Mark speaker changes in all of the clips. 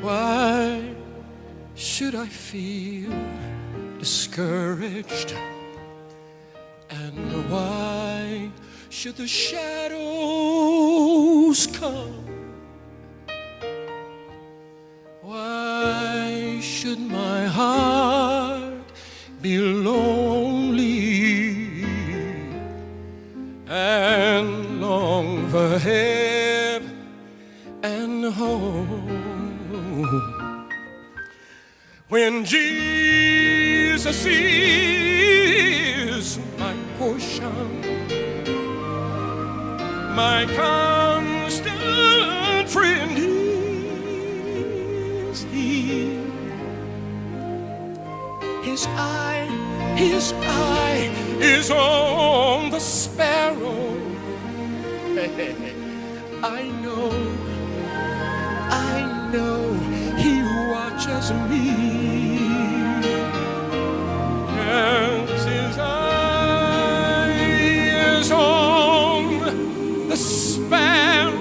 Speaker 1: Why should I feel discouraged? And why should the shadows come? Why should my heart be lonely and long for heaven and home? When Jesus is my portion, my constant friend is He. His eye is on the sparrow. I know He watches me. Yes, His eye is on the sparrow,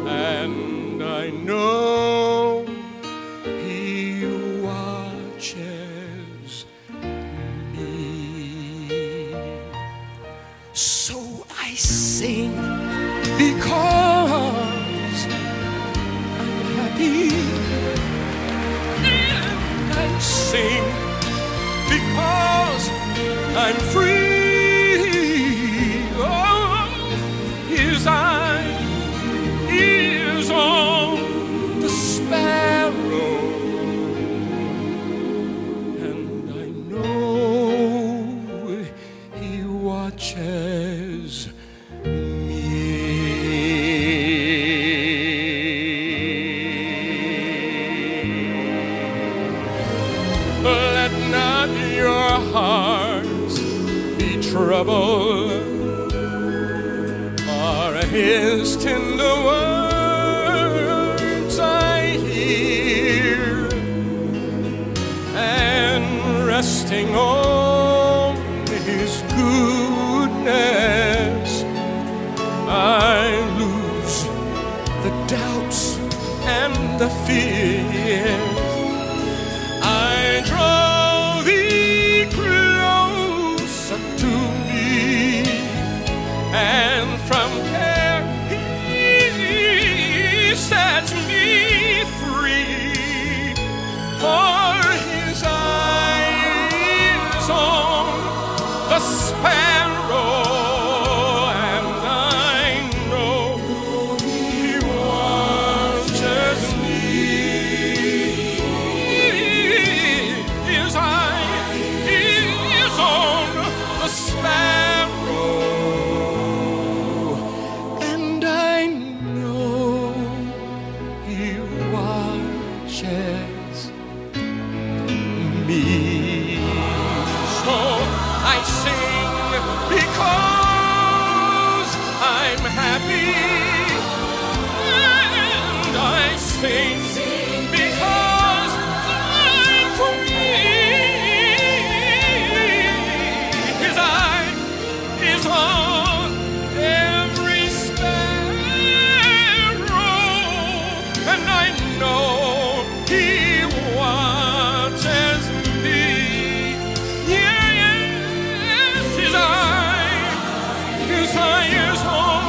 Speaker 1: and I know He watches me. So I sing because I'm happy, and I sing because I'm free. Oh, His eye is on the sparrow, and I know He watches me. Let not your hearts be troubled, for His tender words I hear, and resting on His goodness, I lose the doubts and the fears. I draw Thee closer to me, and from care He sets me free. For His eye is on the sparrow, and I know He watches me. His eye is on the sparrow, and I know He watches me. So I sing because I'm happy, and I sing because I'm free. His eye is on every sparrow, and I know He watches me. Yes, His eye is on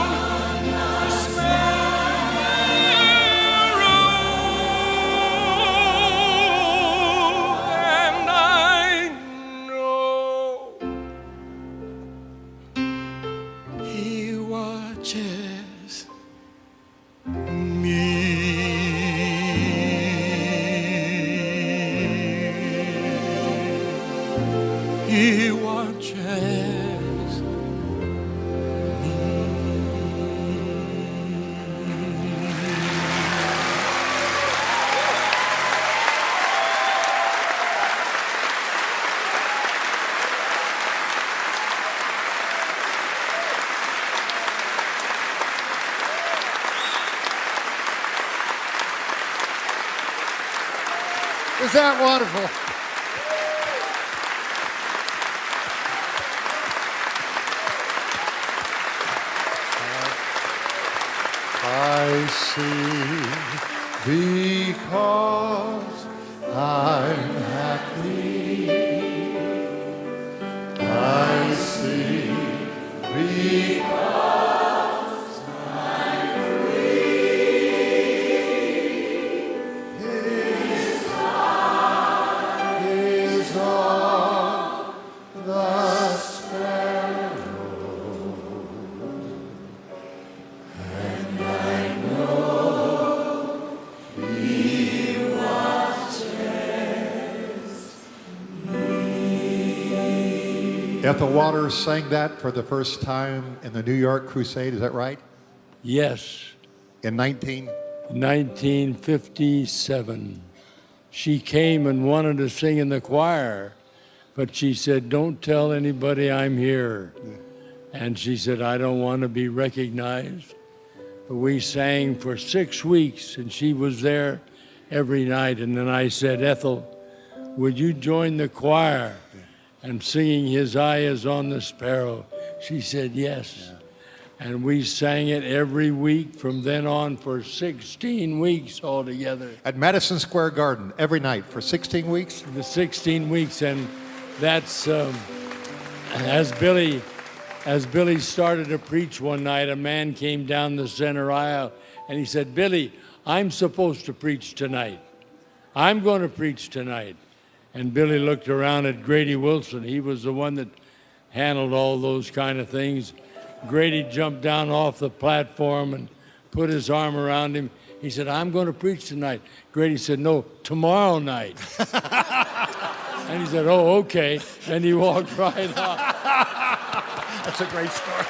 Speaker 1: the sparrow, and I know He watches me. He watches me.
Speaker 2: Is that wonderful? I see because I'm happy. I sing because I'm free. His heart is on the sparrow, and I know He watches me. Ethel Waters sang that for the first time in the New York Crusade, is that right?
Speaker 3: Yes,
Speaker 2: In
Speaker 3: 1957. She came and wanted to sing in the choir, but she said, "Don't tell anybody I'm here." And she said, "I don't want to be recognized." But we sang for 6 weeks, and she was there every night. And then I said, "Ethel, would you join the choir and singing 'His Eye is on the Sparrow'?" She said, "Yes." And we sang it every week from then on for 16 weeks altogether.
Speaker 2: At Madison Square Garden every night for 16 weeks?
Speaker 3: The 16 weeks, and that's as Billy started to preach one night, a man came down the center aisle and he said, "Billy, I'm supposed to preach tonight. I'm going to preach tonight." And Billy looked around at Grady Wilson. He was the one that handled all those kind of things. Grady jumped down off the platform and put his arm around him. He said, "I'm going to preach tonight." Grady said, "No, tomorrow night." And he said, "Oh, okay." And he walked right off.
Speaker 2: That's a great story.